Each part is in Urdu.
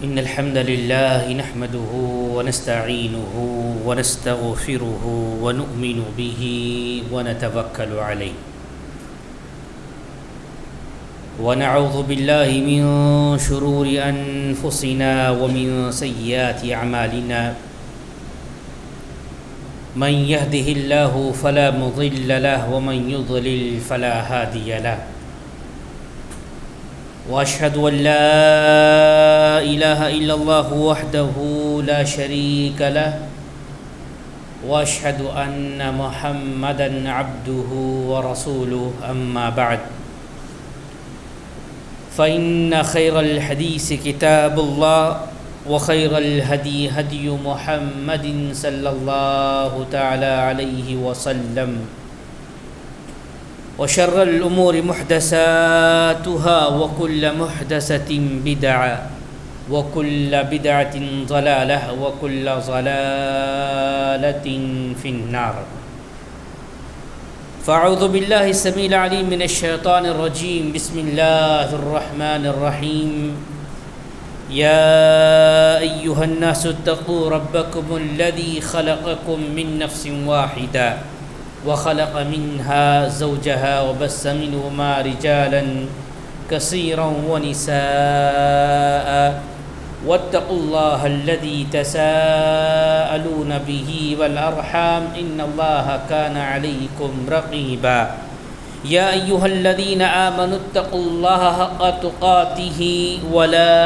إن الحمد لله نحمده ونستعينه ونستغفره ونؤمن به ونتوكل عليه ونعوذ بالله من شرور أنفسنا ومن سيئات أعمالنا من يهده الله فلا مضل له ومن يضلل فلا هادي له وأشهد أن لا إله إلا الله وحده لا شريك له وأشهد أن محمدا عبده ورسوله أما بعد فإن خير الحديث كتاب الله وخير الهدي هدي محمد صلى الله تعالى عليه وسلم وشر الأمور محدثاتها وكل محدثة بدعة وكل بدعة ضلالة وكل ضلالة في النار فأعوذ بالله السميع العليم من الشيطان الرجيم بسم الله الرحمن الرحيم يا أيها الناس اتقوا ربكم الذي خلقكم من نفس واحدة وخلق منها زوجها وبث منهما رجالا كثيرا ونساء واتقوا الله الذي تساءلون به والأرحام إن الله كان عليكم رقيبا يا أيها الذين آمنوا اتقوا الله حق تقاته ولا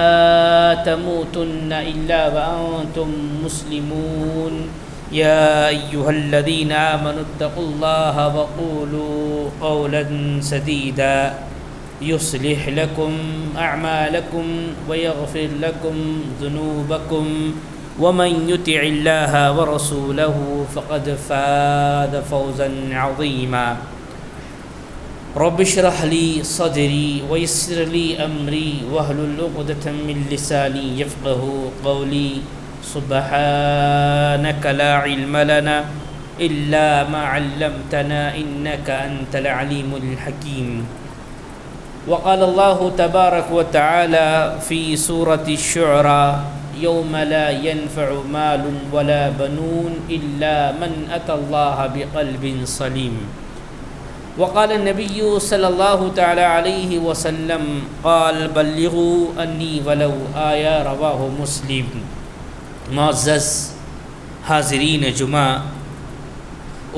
تموتن إلا وأنتم مسلمون يا أيها الذين آمنوا اتقوا الله وقولوا قولا سديدا يصلح لكم أعمالكم ويغفر لكم ذنوبكم ومن يطع الله ورسوله فقد فاز فوزا عظيما رب اشرح لي صدري ويسر لي أمري واحلل عقدة من لساني يفقهوا قولي سبحانك لا علم لنا إلا ما علمتنا إنك أنت العليم الحكيم وقال الله تبارك وتعالى في سورة الشعراء يوم لا ينفع مال ولا بنون إلا من أتى الله بقلب سليم وقال النبي صلى الله تعالى عليه وسلم قال بلغوا أني ولو آية رواه مسلم معزز حاضرین جمعہ،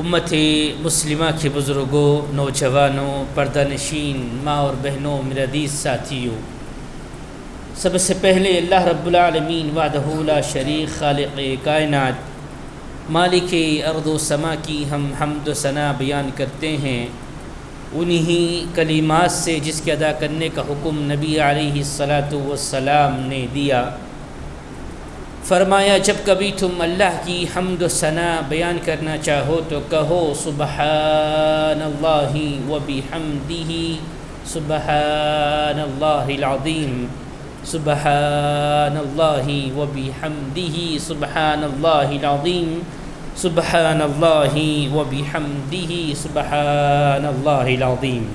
امت مسلمہ کے بزرگوں، نوجوانوں، پردہ نشین ماں اور بہنوں، میرے عزیز ساتھیوں، سب سے پہلے اللہ رب العالمین وحدہ لا شریک خالق کائنات مالک ارض و سما کی ہم حمد و ثنا بیان کرتے ہیں انہی کلمات سے جس کے ادا کرنے کا حکم نبی علیہ الصلاۃ والسلام نے دیا۔ فرمایا جب کبھی تم اللہ کی حمد و ثنا بیان کرنا چاہو تو کہو سبحان اللہ و بحمدہ سبحان اللہ العظیم سبحان اللہ و بحمدہ سبحان اللہ العظیم سبحان اللہ و بحمدہ سبحان اللہ العظیم۔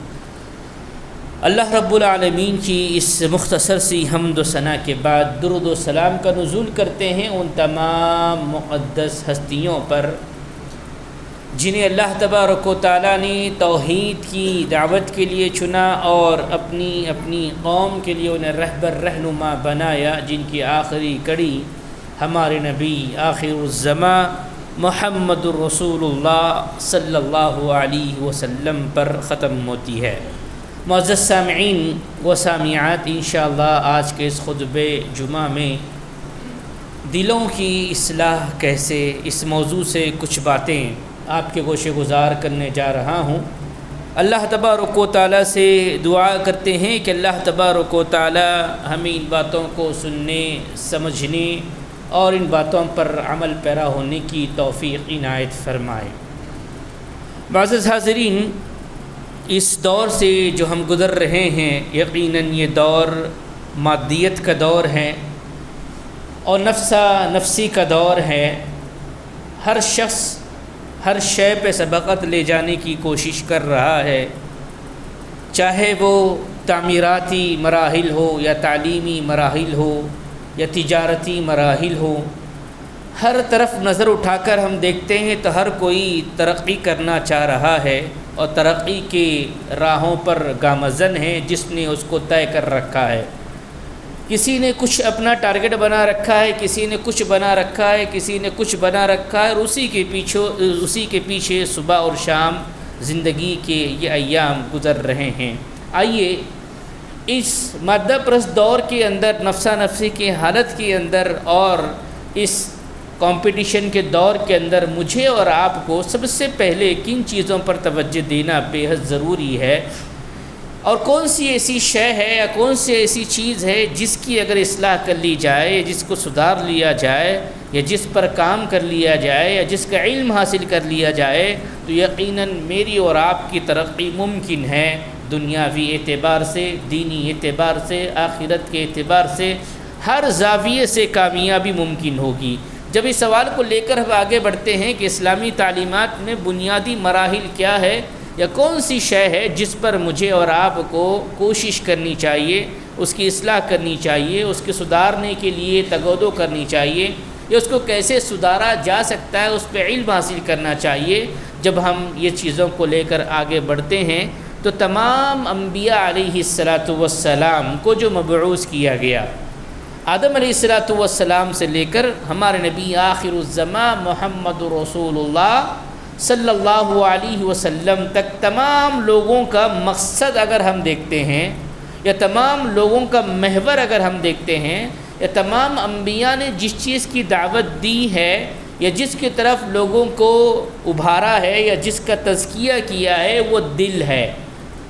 اللہ رب العالمین کی اس مختصر سی حمد و ثنا کے بعد درود و سلام کا نزول کرتے ہیں ان تمام مقدس ہستیوں پر جنہیں اللہ تبارک و تعالیٰ نے توحید کی دعوت کے لیے چنا اور اپنی قوم کے لیے انہیں رہبر رہنما بنایا، جن کی آخری کڑی ہمارے نبی آخر الزماں محمد الرسول اللہ صلی اللہ علیہ وسلم پر ختم ہوتی ہے۔ معزز سامعین و سامعات، انشاءاللہ آج کے اس خطبہ جمعہ میں دلوں کی اصلاح کیسے، اس موضوع سے کچھ باتیں آپ کے گوشے گزار کرنے جا رہا ہوں۔ اللہ تبارک و تعالیٰ سے دعا کرتے ہیں کہ اللہ تبارک و تعالیٰ ہمیں ان باتوں کو سننے، سمجھنے اور ان باتوں پر عمل پیرا ہونے کی توفیق عنایت فرمائے۔ معزز حاضرین، اس دور سے جو ہم گزر رہے ہیں یقیناً یہ دور مادیت کا دور ہے اور نفسی کا دور ہے۔ ہر شخص ہر شے پہ سبقت لے جانے کی کوشش کر رہا ہے، چاہے وہ تعمیراتی مراحل ہو یا تعلیمی مراحل ہو یا تجارتی مراحل ہو، ہر طرف نظر اٹھا کر ہم دیکھتے ہیں تو ہر کوئی ترقی کرنا چاہ رہا ہے اور ترقی کے راہوں پر گامزن ہے، جس نے اس کو طے کر رکھا ہے۔ کسی نے کچھ اپنا ٹارگٹ بنا رکھا ہے، کسی نے کچھ بنا رکھا ہے، کسی نے کچھ بنا رکھا ہے، اور اسی کے پیچھے صبح اور شام زندگی کے یہ ایام گزر رہے ہیں۔ آئیے اس مادہ پرست دور کے اندر، نفسا نفسی کی حالت کے اندر اور اس کمپٹیشن کے دور کے اندر مجھے اور آپ کو سب سے پہلے کن چیزوں پر توجہ دینا بے حد ضروری ہے، اور کون سی ایسی شے ہے یا کون سی ایسی چیز ہے جس کی اگر اصلاح کر لی جائے، جس کو سدھار لیا جائے، یا جس پر کام کر لیا جائے، یا جس کا علم حاصل کر لیا جائے، تو یقیناً میری اور آپ کی ترقی ممکن ہے، دنیاوی اعتبار سے، دینی اعتبار سے، آخرت کے اعتبار سے، ہر زاویے سے کامیابی ممکن ہوگی۔ جب اس سوال کو لے کر ہم آگے بڑھتے ہیں کہ اسلامی تعلیمات میں بنیادی مراحل کیا ہے، یا کون سی شے ہے جس پر مجھے اور آپ کو کوشش کرنی چاہیے، اس کی اصلاح کرنی چاہیے، اس کے سدھارنے کے لیے تگودو کرنی چاہیے، یا اس کو کیسے سدھارا جا سکتا ہے اس پہ علم حاصل کرنا چاہیے، جب ہم یہ چیزوں کو لے کر آگے بڑھتے ہیں تو تمام انبیاء علیہ السلام کو جو مبعوث کیا گیا، آدم علیہ السلام سے لے کر ہمارے نبی آخر الزمان محمد رسول اللہ صلی اللہ علیہ وسلم تک، تمام لوگوں کا مقصد اگر ہم دیکھتے ہیں، یا تمام لوگوں کا محور اگر ہم دیکھتے ہیں، یا تمام انبیاء نے جس چیز کی دعوت دی ہے، یا جس کی طرف لوگوں کو ابھارا ہے، یا جس کا تزکیہ کیا ہے، وہ دل ہے۔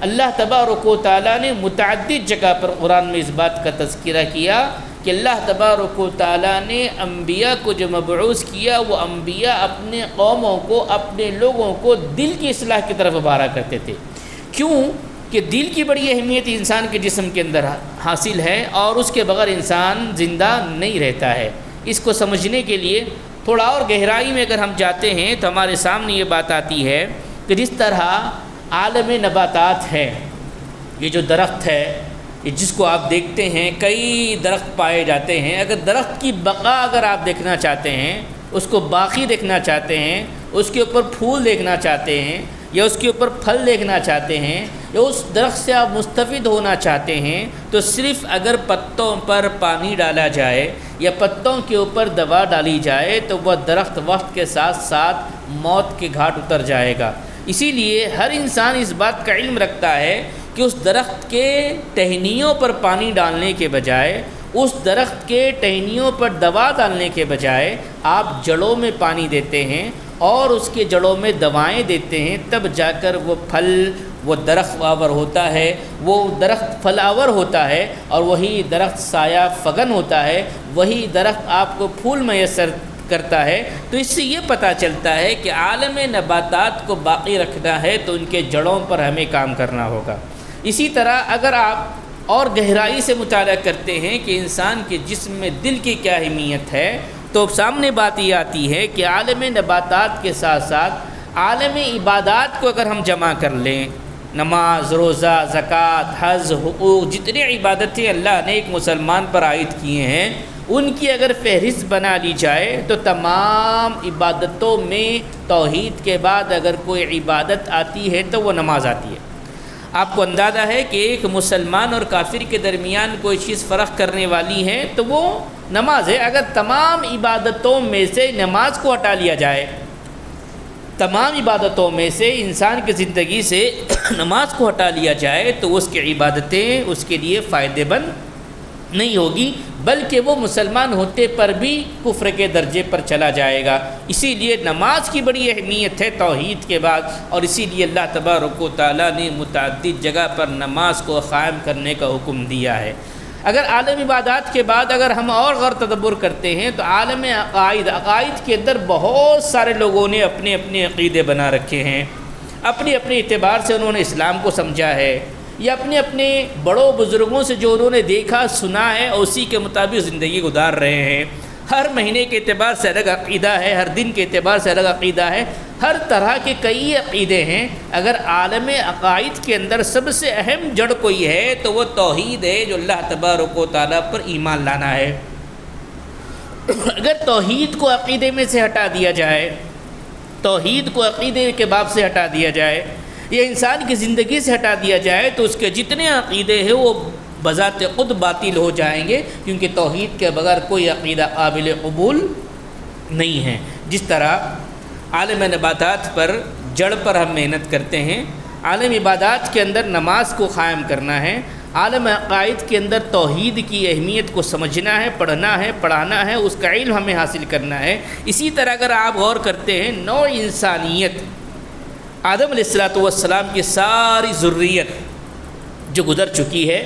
اللہ تبارک و تعالیٰ نے متعدد جگہ پر قرآن میں اس بات کا تذکرہ کیا کہ اللہ تبارک و تعالیٰ نے انبیاء کو جو مبعوث کیا، وہ انبیاء اپنے قوموں کو، اپنے لوگوں کو دل کی اصلاح کی طرف ابھارا کرتے تھے۔ کیوں کہ دل کی بڑی اہمیت انسان کے جسم کے اندر حاصل ہے، اور اس کے بغیر انسان زندہ نہیں رہتا ہے۔ اس کو سمجھنے کے لیے تھوڑا اور گہرائی میں اگر ہم جاتے ہیں تو ہمارے سامنے یہ بات آتی ہے کہ جس طرح عالم نباتات ہے، یہ جو درخت ہے، یہ جس کو آپ دیکھتے ہیں، کئی درخت پائے جاتے ہیں۔ اگر درخت کی بقا اگر آپ دیکھنا چاہتے ہیں، اس کو باقی دیکھنا چاہتے ہیں، اس کے اوپر پھول دیکھنا چاہتے ہیں، یا اس کے اوپر پھل دیکھنا چاہتے ہیں، یا اس درخت سے آپ مستفید ہونا چاہتے ہیں، تو صرف اگر پتوں پر پانی ڈالا جائے یا پتوں کے اوپر دوا ڈالی جائے تو وہ درخت وقت کے ساتھ ساتھ موت کے گھاٹ اتر جائے گا۔ اسی لیے ہر انسان اس بات کا علم رکھتا ہے کہ اس درخت کے ٹہنیوں پر پانی ڈالنے کے بجائے، اس درخت کے ٹہنیوں پر دوا ڈالنے کے بجائے آپ جڑوں میں پانی دیتے ہیں اور اس کے جڑوں میں دوائیں دیتے ہیں، تب جا کر وہ پھل، وہ درخت آور ہوتا ہے، وہ درخت پھل آور ہوتا ہے، اور وہی درخت سایہ فگن ہوتا ہے، وہی درخت آپ کو پھول میسر کرتا ہے۔ تو اس سے یہ پتہ چلتا ہے کہ عالم نباتات کو باقی رکھنا ہے تو ان کے جڑوں پر ہمیں کام کرنا ہوگا۔ اسی طرح اگر آپ اور گہرائی سے مطالعہ کرتے ہیں کہ انسان کے جسم میں دل کی کیا اہمیت ہے، تو سامنے بات یہ آتی ہے کہ عالم نباتات کے ساتھ ساتھ عالم عبادات کو اگر ہم جمع کر لیں، نماز، روزہ، زکوٰۃ، حج، حقوق، جتنی عبادتیں اللہ نے ایک مسلمان پر عائد کیے ہیں، ان کی اگر فہرست بنا لی جائے تو تمام عبادتوں میں توحید کے بعد اگر کوئی عبادت آتی ہے تو وہ نماز آتی ہے۔ آپ کو اندازہ ہے کہ ایک مسلمان اور کافر کے درمیان کوئی چیز فرق کرنے والی ہے تو وہ نماز ہے۔ اگر تمام عبادتوں میں سے نماز کو ہٹا لیا جائے، تمام عبادتوں میں سے انسان کی زندگی سے نماز کو ہٹا لیا جائے تو اس کی عبادتیں اس کے لیے فائدے مند نہیں ہوگی، بلکہ وہ مسلمان ہوتے پر بھی کفر کے درجے پر چلا جائے گا۔ اسی لیے نماز کی بڑی اہمیت ہے توحید کے بعد، اور اسی لیے اللہ تبارک و تعالیٰ نے متعدد جگہ پر نماز کو قائم کرنے کا حکم دیا ہے۔ اگر عالم عبادات کے بعد اگر ہم اور غور تدبر کرتے ہیں تو عالم عقائد کے اندر بہت سارے لوگوں نے اپنے اپنے عقیدے بنا رکھے ہیں، اپنے اپنے اعتبار سے انہوں نے اسلام کو سمجھا ہے، یا اپنے اپنے بڑوں بزرگوں سے جو انہوں نے دیکھا سنا ہے اسی کے مطابق زندگی گزار رہے ہیں۔ ہر مہینے کے اعتبار سے الگ عقیدہ ہے، ہر دن کے اعتبار سے الگ عقیدہ ہے، ہر طرح کے کئی عقیدے ہیں۔ اگر عالم عقائد کے اندر سب سے اہم جڑ کوئی ہے تو وہ توحید ہے، جو اللہ تبارک و تعالیٰ پر ایمان لانا ہے۔ اگر توحید کو عقیدے میں سے ہٹا دیا جائے، توحید کو عقیدے کے باب سے ہٹا دیا جائے یا انسان کی زندگی سے ہٹا دیا جائے تو اس کے جتنے عقیدے ہیں وہ بذات خود باطل ہو جائیں گے، کیونکہ توحید کے بغیر کوئی عقیدہ قابل قبول نہیں ہے۔ جس طرح عالم نباتات پر جڑ پر ہم محنت کرتے ہیں، عالم عبادات کے اندر نماز کو قائم کرنا ہے، عالم عقائد کے اندر توحید کی اہمیت کو سمجھنا ہے، پڑھنا ہے، پڑھانا ہے، اس کا علم ہمیں حاصل کرنا ہے۔ اسی طرح اگر آپ غور کرتے ہیں، نوع انسانیت آدم علیہ السلام کی ساری ذریت جو گزر چکی ہے،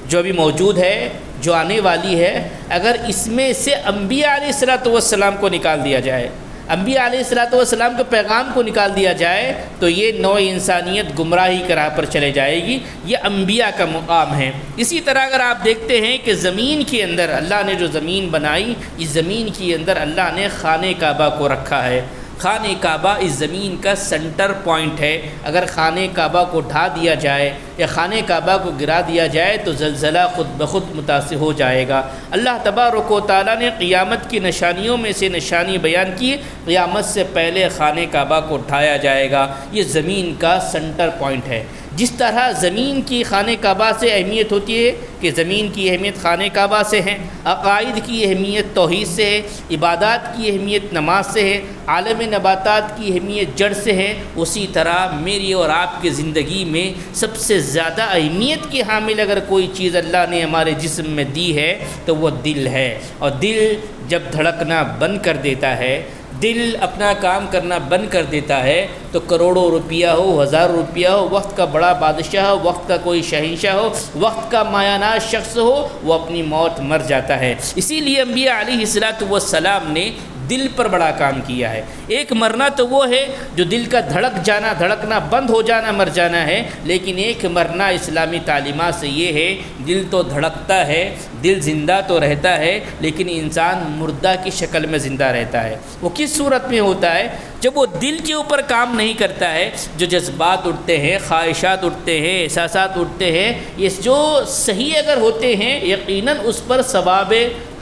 جو ابھی موجود ہے، جو آنے والی ہے، اگر اس میں سے انبیاء علیہ السلام کو نکال دیا جائے، انبیاء علیہ السلام کے پیغام کو نکال دیا جائے تو یہ نوع انسانیت گمراہی کی راہ پر چلے جائے گی۔ یہ انبیاء کا مقام ہے۔ اسی طرح اگر آپ دیکھتے ہیں کہ زمین کے اندر اللہ نے جو زمین بنائی، اس زمین کے اندر اللہ نے خانہ کعبہ کو رکھا ہے۔ خانہ کعبہ اس زمین کا سینٹر پوائنٹ ہے۔ اگر خانہ کعبہ کو ڈھا دیا جائے یا خانہ کعبہ کو گرا دیا جائے تو زلزلہ خود بخود متاثر ہو جائے گا۔ اللہ تبارک و تعالیٰ نے قیامت کی نشانیوں میں سے نشانی بیان کی، قیامت سے پہلے خانہ کعبہ کو ڈھایا جائے گا۔ یہ زمین کا سینٹر پوائنٹ ہے۔ جس طرح زمین کی خانہ کعبہ سے اہمیت ہوتی ہے کہ زمین کی اہمیت خانہ کعبہ سے ہے، عقائد کی اہمیت توحید سے ہے، عبادات کی اہمیت نماز سے ہے، عالم نباتات کی اہمیت جڑ سے ہے، اسی طرح میری اور آپ کی زندگی میں سب سے زیادہ اہمیت کی حامل اگر کوئی چیز اللہ نے ہمارے جسم میں دی ہے تو وہ دل ہے۔ اور دل جب دھڑکنا بند کر دیتا ہے، دل اپنا کام کرنا بند کر دیتا ہے تو کروڑوں روپیہ ہو، ہزار روپیہ ہو، وقت کا بڑا بادشاہ ہو، وقت کا کوئی شہنشاہ ہو، وقت کا مایہ ناز شخص ہو، وہ اپنی موت مر جاتا ہے۔ اسی لیے انبیاء علیہ السلام نے دل پر بڑا کام کیا ہے۔ ایک مرنا تو وہ ہے جو دل کا دھڑکنا بند ہو جانا، مر جانا ہے، لیکن ایک مرنا اسلامی تعلیمات سے یہ ہے، دل تو دھڑکتا ہے، دل زندہ تو رہتا ہے، لیکن انسان مردہ کی شکل میں زندہ رہتا ہے۔ وہ کس صورت میں ہوتا ہے؟ جب وہ دل کے اوپر کام نہیں کرتا ہے، جو جذبات اٹھتے ہیں، خواہشات اٹھتے ہیں، احساسات اٹھتے ہیں، یہ جو صحیح اگر ہوتے ہیں یقیناً اس پر ثواب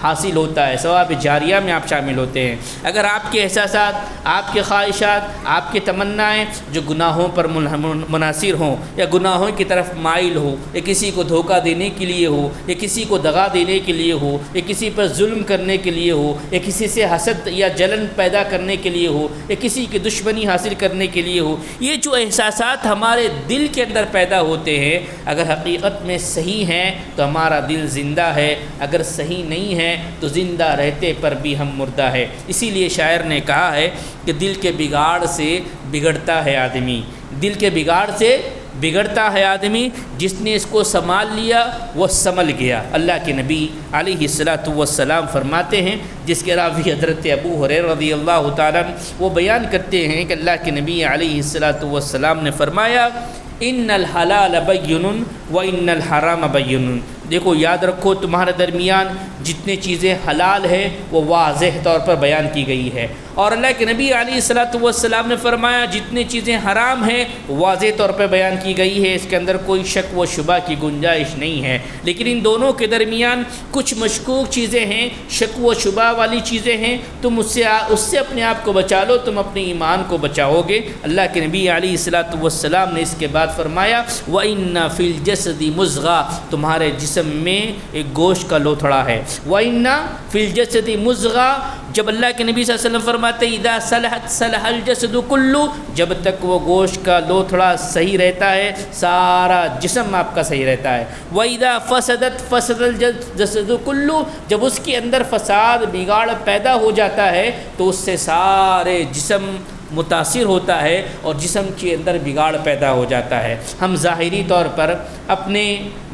حاصل ہوتا ہے، ثواب جاریہ میں آپ شامل ہوتے ہیں۔ اگر آپ کے احساسات، آپ کے خواہشات، آپ کے تمنائیں جو گناہوں پر منحصر ہوں یا گناہوں کی طرف مائل ہو، یا کسی کو دھوکہ دینے کے لیے ہو، یا کسی کو دغا دینے کے لیے ہو، یا کسی پر ظلم کرنے کے لیے ہو، یا کسی سے حسد یا جلن پیدا کرنے کے لیے ہو، یا کسی کی دشمنی حاصل کرنے کے لیے ہو، یہ جو احساسات ہمارے دل کے اندر پیدا ہوتے ہیں، اگر حقیقت میں صحیح ہیں تو ہمارا دل زندہ ہے، اگر صحیح نہیں ہے تو زندہ رہتے پر بھی ہم مردہ ہے۔ اسی لیے شاعر نے کہا ہے کہ دل کے بگاڑ سے بگڑتا ہے آدمی، دل کے بگاڑ سے بگڑتا ہے آدمی، جس نے اس کو سنبھال لیا وہ سنبھل گیا۔ اللہ کے نبی علیہ السلام فرماتے ہیں، جس کے راوی حضرت ابو ہریرہ رضی اللہ تعالیٰ وہ بیان کرتے ہیں کہ اللہ کے نبی علیہ السلام نے فرمایا، ان الحلال بین و ان الحرام بین۔ دیکھو یاد رکھو، تمہارے درمیان جتنی چیزیں حلال ہیں وہ واضح طور پر بیان کی گئی ہے، اور اللہ کے نبی علیہ السلام نے فرمایا جتنی چیزیں حرام ہیں واضح طور پر بیان کی گئی ہے، اس کے اندر کوئی شک و شبہ کی گنجائش نہیں ہے۔ لیکن ان دونوں کے درمیان کچھ مشکوک چیزیں ہیں، شک و شبہ والی چیزیں ہیں، تم اس سے اپنے آپ کو بچا لو، تم اپنے ایمان کو بچاؤ گے۔ اللہ کے نبی علیہ السلام نے اس کے بعد فرمایا، وَإِنَّ فِي الْجَسَدِ مُضْغَةً، تمہارے جسم میں ایک گوشت کا لوتھڑا ہے۔ وَإِنَّ فِي الْجَسَدِ مُضْغَةً، جب اللہ کے نبی صلی اللہ علیہ وسلم فرماتے ہیں اذا صلحت صلح الجسد کلو، جب تک وہ گوشت کا لوتھڑا صحیح رہتا ہے سارا جسم آپ کا صحیح رہتا ہے۔ وَإِذَا فَسَدَتْ فَسَدَ الجسد کلو، جب اس کے اندر فساد بگاڑ پیدا ہو جاتا ہے تو اس سے سارے جسم متاثر ہوتا ہے اور جسم کے اندر بگاڑ پیدا ہو جاتا ہے۔ ہم ظاہری طور پر اپنے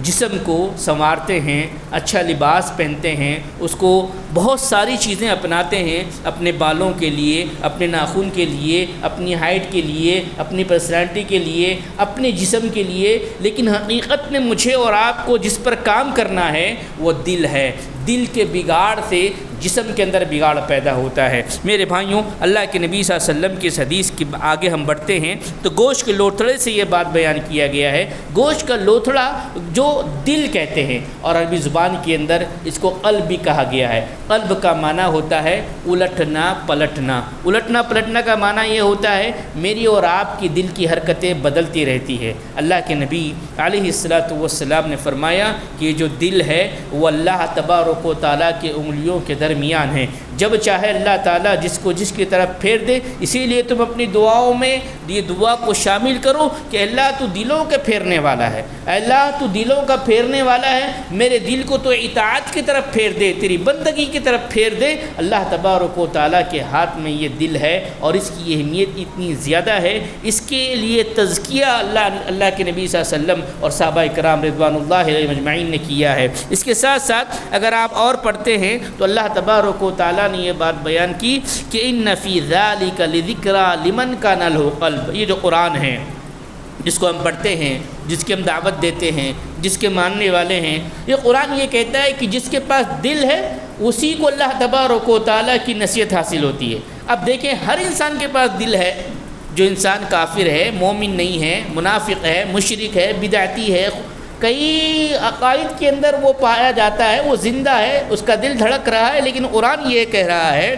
جسم کو سنوارتے ہیں، اچھا لباس پہنتے ہیں، اس کو بہت ساری چیزیں اپناتے ہیں اپنے بالوں کے لیے، اپنے ناخن کے لیے، اپنی ہائٹ کے لیے، اپنی پرسنالٹی کے لیے، اپنے جسم کے لیے، لیکن حقیقت میں مجھے اور آپ کو جس پر کام کرنا ہے وہ دل ہے۔ دل کے بگاڑ سے جسم کے اندر بگاڑ پیدا ہوتا ہے۔ میرے بھائیوں، اللہ کے نبی صلی اللہ علیہ وسلم کی اس حدیث کے آگے ہم بڑھتے ہیں تو گوشت کے لوتھڑے سے یہ بات بیان کیا گیا ہے۔ گوشت کا لوتھڑا جو دل کہتے ہیں، اور عربی زبان کے اندر اس کو قلب بھی کہا گیا ہے۔ قلب کا معنی ہوتا ہے الٹنا پلٹنا۔ الٹنا پلٹنا کا معنی یہ ہوتا ہے میری اور آپ کی دل کی حرکتیں بدلتی رہتی ہے۔ اللہ کے نبی علیہ الصلاۃ والسلام نے فرمایا کہ یہ جو دل ہے وہ اللہ تبارک و تعالیٰ کے انگلیوں کے درمیان ہے، جب چاہے اللہ تعالیٰ جس کی طرف پھیر دے۔ اسی لیے تم اپنی دعاؤں میں یہ دعا کو شامل کرو کہ اللہ تو دلوں کے پھیرنے والا ہے، اللہ تو دلوں کا پھیرنے والا ہے، میرے دل کو تو اطاعت کی طرف پھیر دے، تیری بندگی کی طرف پھیر دے۔ اللہ تبارک و تعالیٰ کے ہاتھ میں یہ دل ہے اور اس کی اہمیت اتنی زیادہ ہے، اس کے لیے تزکیہ اللہ کے نبی صلی اللہ علیہ وسلم اور صحابہ کرام رضوان اللہ علیہم اجمعین نے کیا ہے۔ اس کے ساتھ ساتھ اگر آپ اور پڑھتے ہیں تو اللہ تبارک و تعالیٰ نے یہ بات بیان کی کہ ان فی ذالک لذکریٰ لمن کان لہ قلب۔ یہ جو قرآن ہے جس کو ہم پڑھتے ہیں، جس کی ہم دعوت دیتے ہیں، جس کے ماننے والے ہیں، یہ قرآن یہ کہتا ہے کہ جس کے پاس دل ہے اسی کو اللہ تبارک و تعالیٰ کی نصیحت حاصل ہوتی ہے۔ اب دیکھیں، ہر انسان کے پاس دل ہے۔ جو انسان کافر ہے، مومن نہیں ہے، منافق ہے، مشرک ہے، بدعتی ہے، کئی عقائد کے اندر وہ پایا جاتا ہے، وہ زندہ ہے، اس کا دل دھڑک رہا ہے، لیکن قرآن یہ کہہ رہا ہے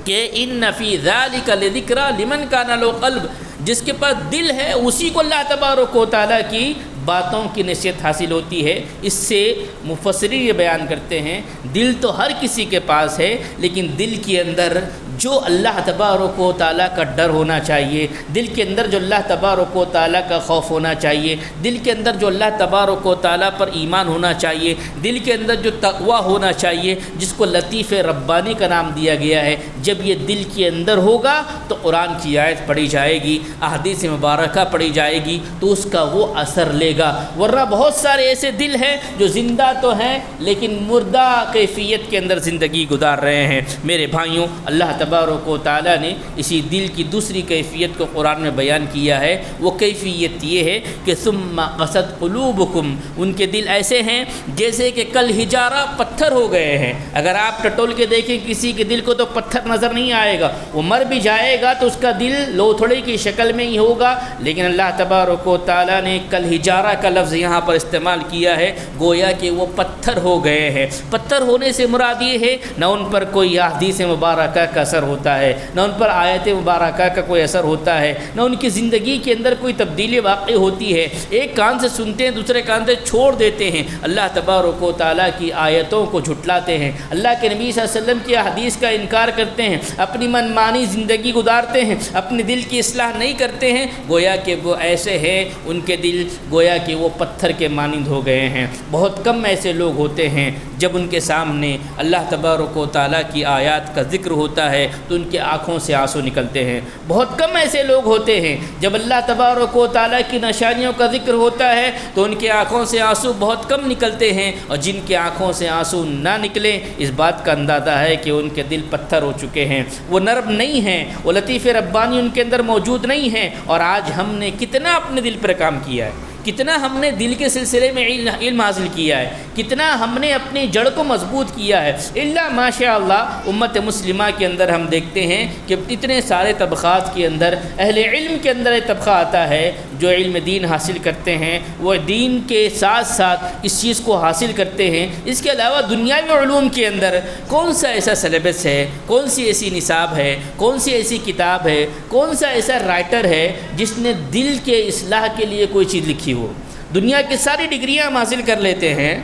کہ ان فی ذالک لذکریٰ لمن کان لہ قلب۔ جس کے پاس دل ہے اسی کو اللہ تبارک و تعالیٰ کی باتوں کی نصیحت حاصل ہوتی ہے۔ اس سے مفسرین یہ بیان کرتے ہیں دل تو ہر کسی کے پاس ہے، لیکن دل کے اندر جو اللہ تبارک و تعالیٰ کا ڈر ہونا چاہیے، دل کے اندر جو اللہ تبارک و تعالیٰ کا خوف ہونا چاہیے، دل کے اندر جو اللہ تبارک و تعالیٰ پر ایمان ہونا چاہیے، دل کے اندر جو تقویٰ ہونا چاہیے، جس کو لطیف ربانی کا نام دیا گیا ہے، جب یہ دل کے اندر ہوگا تو قرآن کی آیت پڑھی جائے گی، احادیث مبارکہ پڑھی جائے گی تو اس کا وہ اثر لے گا۔ ورنہ بہت سارے ایسے دل ہیں جو زندہ تو ہیں لیکن مردہ کیفیت کے اندر زندگی گزار رہے ہیں۔ میرے بھائیوں، اللہ تبارک و تعالیٰ نے اسی دل کی دوسری کیفیت کو قرآن میں بیان کیا ہے۔ وہ کیفیت یہ ہے کہ ثم قست قلوبکم، ان کے دل ایسے ہیں جیسے کہ کل حجارہ، پتھر ہو گئے ہیں۔ اگر آپ ٹٹول کے دیکھیں کسی کے دل کو تو پتھر نظر نہیں آئے گا، وہ مر بھی جائے گا تو اس کا دل لوتھڑے کی شکل میں ہی ہوگا، لیکن اللہ تبارک و تعالیٰ نے کل حجارہ کا لفظ یہاں پر استعمال کیا ہے، گویا کہ وہ پتھر ہو گئے ہیں۔ پتھر ہونے سے مراد یہ ہے نہ ان پر کوئی احادیث مبارکہ کا اثر ہوتا ہے، نہ ان پر آیت مبارکہ کا کوئی اثر ہوتا ہے، نہ ان کی زندگی کے اندر کوئی تبدیلی واقع ہوتی ہے۔ ایک کان سے سنتے ہیں، دوسرے کان سے چھوڑ دیتے ہیں، اللہ تبارک و تعالیٰ کی آیتوں کو جھٹلاتے ہیں، اللہ کے نبی صلی اللہ علیہ وسلم کی حدیث کا انکار کرتے ہیں، اپنی منمانی زندگی گزارتے ہیں، اپنے دل کی اصلاح نہیں کرتے ہیں، گویا کہ وہ ایسے ہیں، ان کے دل گویا کہ وہ پتھر کے مانند ہو گئے ہیں۔ بہت کم ایسے لوگ ہوتے ہیں جب ان کے سامنے اللہ تبارک و تعالیٰ کی آیات کا ذکر ہوتا ہے تو ان کی آنکھوں سے آنسو نکلتے ہیں۔ بہت کم ایسے لوگ ہوتے ہیں جب اللہ تبارک و تعالیٰ کی نشانیوں کا ذکر ہوتا ہے تو ان کی آنکھوں سے آنسو بہت کم نکلتے ہیں، اور جن کی آنکھوں سے آنسو نہ نکلے اس بات کا اندازہ ہے کہ ان کے دل پتھر ہو چکے ہیں، وہ نرم نہیں ہیں، وہ لطیف ربانی ان کے اندر موجود نہیں ہیں۔ اور آج ہم نے کتنا اپنے دل پر کام کیا ہے، کتنا ہم نے دل کے سلسلے میں علم حاصل کیا ہے، کتنا ہم نے اپنی جڑ کو مضبوط کیا ہے۔ اللہ ماشاء اللہ امت مسلمہ کے اندر ہم دیکھتے ہیں کہ اتنے سارے طبقات کے اندر اہل علم کے اندر ایک طبقہ آتا ہے جو علم دین حاصل کرتے ہیں، وہ دین کے ساتھ ساتھ اس چیز کو حاصل کرتے ہیں۔ اس کے علاوہ دنیاوی علوم کے اندر کون سا ایسا سلیبس ہے، کون سی ایسی نصاب ہے، کون سی ایسی کتاب ہے، کون سا ایسا رائٹر ہے جس نے دل کے اصلاح کے لیے کوئی چیز لکھی ہو۔ دنیا کی ساری ڈگریاں ہم حاصل کر لیتے ہیں،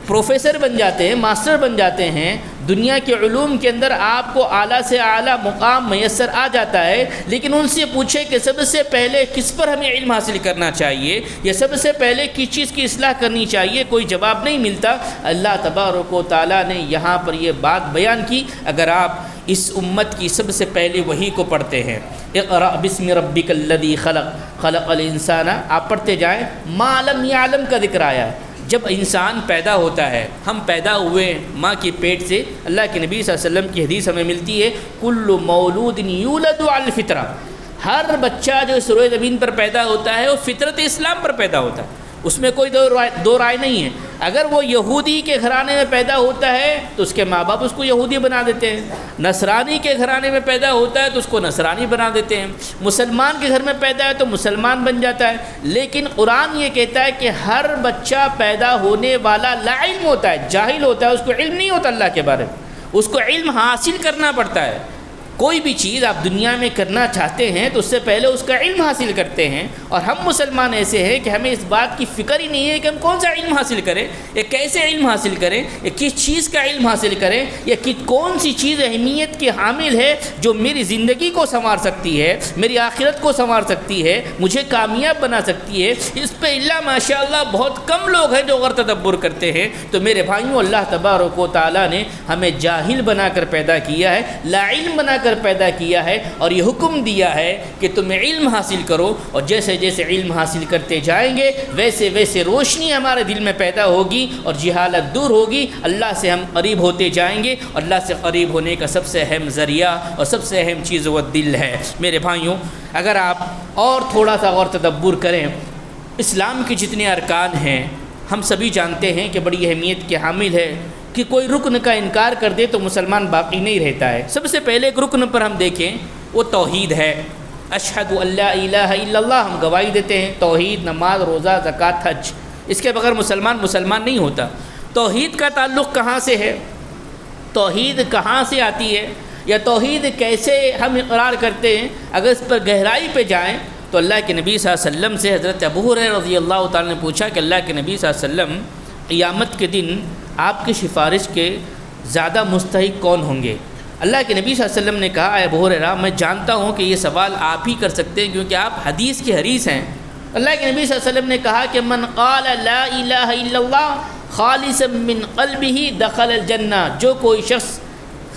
پروفیسر بن جاتے ہیں، ماسٹر بن جاتے ہیں، دنیا کے علوم کے اندر آپ کو اعلیٰ سے اعلیٰ مقام میسر آ جاتا ہے، لیکن ان سے پوچھے کہ سب سے پہلے کس پر ہمیں علم حاصل کرنا چاہیے یا سب سے پہلے کس چیز کی اصلاح کرنی چاہیے، کوئی جواب نہیں ملتا۔ اللہ تبارک و تعالیٰ نے یہاں پر یہ بات بیان کی۔ اگر آپ اس امت کی سب سے پہلے وحی کو پڑھتے ہیں، اقرأ بسم ربک الذی خلق خلق الانسان، آپ پڑھتے جائیں، ما لم یعلم کا ذکر آیا ہے۔ جب انسان پیدا ہوتا ہے، ہم پیدا ہوئے ماں کے پیٹ سے، اللہ کے نبی صلی اللہ علیہ وسلم کی حدیث ہمیں ملتی ہے، کل مولود یولد علی الفطرہ، ہر بچہ جو اس روئے زمین پر پیدا ہوتا ہے وہ فطرت اسلام پر پیدا ہوتا ہے، اس میں کوئی دو رائے نہیں ہے۔ اگر وہ یہودی کے گھرانے میں پیدا ہوتا ہے تو اس کے ماں باپ اس کو یہودی بنا دیتے ہیں، نصرانی کے گھرانے میں پیدا ہوتا ہے تو اس کو نصرانی بنا دیتے ہیں، مسلمان کے گھر میں پیدا ہے تو مسلمان بن جاتا ہے۔ لیکن قرآن یہ کہتا ہے کہ ہر بچہ پیدا ہونے والا لا علم ہوتا ہے، جاہل ہوتا ہے، اس کو علم نہیں ہوتا اللہ کے بارے میں، اس کو علم حاصل کرنا پڑتا ہے۔ کوئی بھی چیز آپ دنیا میں کرنا چاہتے ہیں تو اس سے پہلے اس کا علم حاصل کرتے ہیں، اور ہم مسلمان ایسے ہیں کہ ہمیں اس بات کی فکر ہی نہیں ہے کہ ہم کون سا علم حاصل کریں، یا کیسے علم حاصل کریں، یا کس چیز کا علم حاصل کریں، یا کون سی چیز اہمیت کی حامل ہے جو میری زندگی کو سنوار سکتی ہے، میری آخرت کو سنوار سکتی ہے، مجھے کامیاب بنا سکتی ہے۔ اس پہ اللہ ماشاء اللہ بہت کم لوگ ہیں جو غور تدبر کرتے ہیں۔ تو میرے بھائیوں، اللہ تبارک و تعالیٰ نے ہمیں جاہل بنا کر پیدا کیا ہے، لا علم بنا کر پیدا کیا ہے، اور یہ حکم دیا ہے کہ تم علم حاصل کرو، اور جیسے جیسے علم حاصل کرتے جائیں گے ویسے ویسے روشنی ہمارے دل میں پیدا ہوگی اور جہالت دور ہوگی، اللہ سے ہم قریب ہوتے جائیں گے، اور اللہ سے قریب ہونے کا سب سے اہم ذریعہ اور سب سے اہم چیز وہ دل ہے۔ میرے بھائیوں، اگر آپ اور تھوڑا سا غور تدبر کریں، اسلام کے جتنے ارکان ہیں ہم سبھی جانتے ہیں کہ بڑی اہمیت کے حامل ہے، کہ کوئی رکن کا انکار کر دے تو مسلمان باقی نہیں رہتا ہے۔ سب سے پہلے ایک رکن پر ہم دیکھیں، وہ توحید ہے۔ اشہد ان لا الہ الا اللہ، ہم گواہی دیتے ہیں توحید، نماز، روزہ، زکوٰۃ، حج، اس کے بغیر مسلمان نہیں ہوتا۔ توحید کا تعلق کہاں سے ہے؟ توحید کہاں سے آتی ہے، یا توحید کیسے ہم اقرار کرتے ہیں؟ اگر اس پر گہرائی پہ جائیں تو اللہ کے نبی صلی اللہ علیہ وسلم سے حضرت ابو ہریرہ رضی اللہ تعالیٰ نے پوچھا کہ اللہ کے نبی صلی اللہ علیہ وسلم، قیامت کے دن آپ کی سفارش کے زیادہ مستحق کون ہوں گے؟ اللہ کے نبی صلی اللہ علیہ وسلم نے کہا، اے ابو ہریرہ، میں جانتا ہوں کہ یہ سوال آپ ہی کر سکتے ہیں کیونکہ آپ حدیث کے حریث ہیں۔ اللہ کے نبی صلی اللہ علیہ وسلم نے کہا کہ من قال لا الہ الا اللہ خالصا من قلبہ دخل الجنہ، جو کوئی شخص